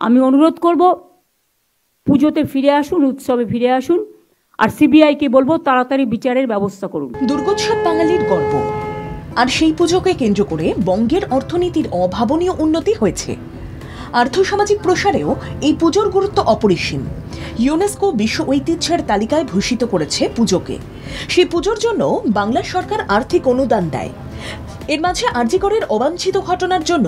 আমি অনুরোধ করব পুজোতে ফিরে আসুন, উৎসবে ফিরে আসুন, আর সিবিআইকে বলবো তাড়াতাড়ি বিচারের ব্যবস্থা করুন। দুর্গোৎসব বাঙালির গর্ব, আর সেই পুজোকে কেন্দ্র করে বঙ্গের অর্থনীতির অভাবনীয় উন্নতি হয়েছে। আর্থসামাজিক প্রসারেও এই পুজোর গুরুত্ব অপরিসীম। ইউনেস্কো বিশ্ব ঐতিহ্যের তালিকায় ভূষিত করেছে পুজোকে। সেই পুজোর জন্য বাংলা সরকার আর্থিক অনুদান দেয়। এর মাঝে আরজিকরের অবাঞ্ছিত ঘটনার জন্য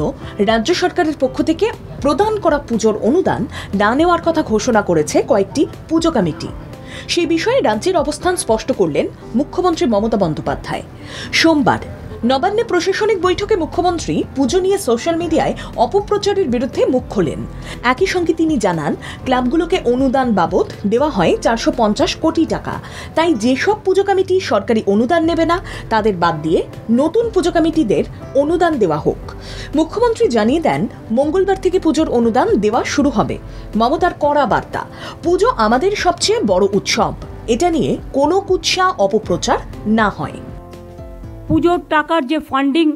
রাজ্য সরকারের পক্ষ থেকে প্রদান করা পুজোর অনুদান না নেওয়ার কথা ঘোষণা করেছে কয়েকটি পুজো কমিটি। সেই বিষয়ে রাজ্যের অবস্থান স্পষ্ট করলেন মুখ্যমন্ত্রী মমতা বন্দ্যোপাধ্যায়। সোমবার নবান্নে প্রশাসনিক বৈঠকে মুখ্যমন্ত্রী পুজো নিয়ে সোশ্যাল মিডিয়ায় অপপ্রচারের বিরুদ্ধে মুখ খোলেন। একই সঙ্গে তিনি জানান, ক্লাবগুলোকে অনুদান বাবদ দেওয়া হয় 450 কোটি টাকা। তাই যেসব পুজো কমিটি সরকারি অনুদান নেবে না তাদের বাদ দিয়ে নতুন পুজো কমিটিদের অনুদান দেওয়া হোক। মুখ্যমন্ত্রী জানিয়ে দেন, মঙ্গলবার থেকে পুজোর অনুদান দেওয়া শুরু হবে। মমতার কড়া বার্তা, পুজো আমাদের সবচেয়ে বড় উৎসব, এটা নিয়ে কোনো কুৎসা অপপ্রচার না হয়। পুজোর টাকার যে ফান্ডিং,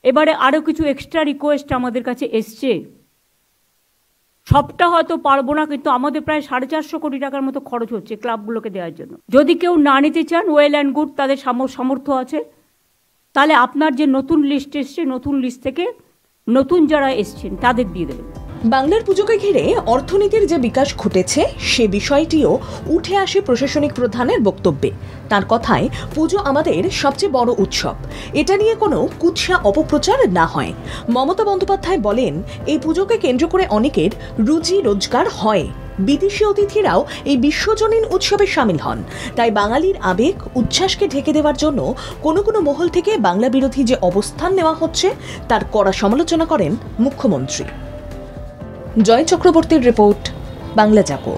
এবারে আরও কিছু এক্সট্রা রিকোয়েস্ট আমাদের কাছে এসছে। সবটা হয়তো পারবো না, কিন্তু আমাদের প্রায় 450 কোটি টাকার মতো খরচ হচ্ছে ক্লাবগুলোকে দেওয়ার জন্য। যদি কেউ না নিতে চান, ওয়েল অ্যান্ড গুড, তাদের সামর্থ্য আছে, তাহলে আপনার যে নতুন লিস্ট এসছে, নতুন লিস্ট থেকে নতুন যারা এসছেন তাদের দিয়ে দেবেন। বাংলার পুজোকে ঘিরে অর্থনীতির যে বিকাশ ঘটেছে সে বিষয়টিও উঠে আসে প্রশাসনিক প্রধানের বক্তব্যে। তার কথায়, পুজো আমাদের সবচেয়ে বড় উৎসব, এটা নিয়ে কোনো কুৎসা অপপ্রচার না হয়। মমতা বন্দ্যোপাধ্যায় বলেন, এই পুজোকে কেন্দ্র করে অনেকের রুজি রোজগার হয়। বিদেশি অতিথিরাও এই বিশ্বজনীন উৎসবে সামিল হন। তাই বাঙালির আবেগ উচ্ছ্বাসকে ঢেকে দেওয়ার জন্য কোনো মহল থেকে বাংলা বিরোধী যে অবস্থান নেওয়া হচ্ছে তার কড়া সমালোচনা করেন মুখ্যমন্ত্রী। জয় চক্রবর্তীর রিপোর্ট, বাংলা জাগো।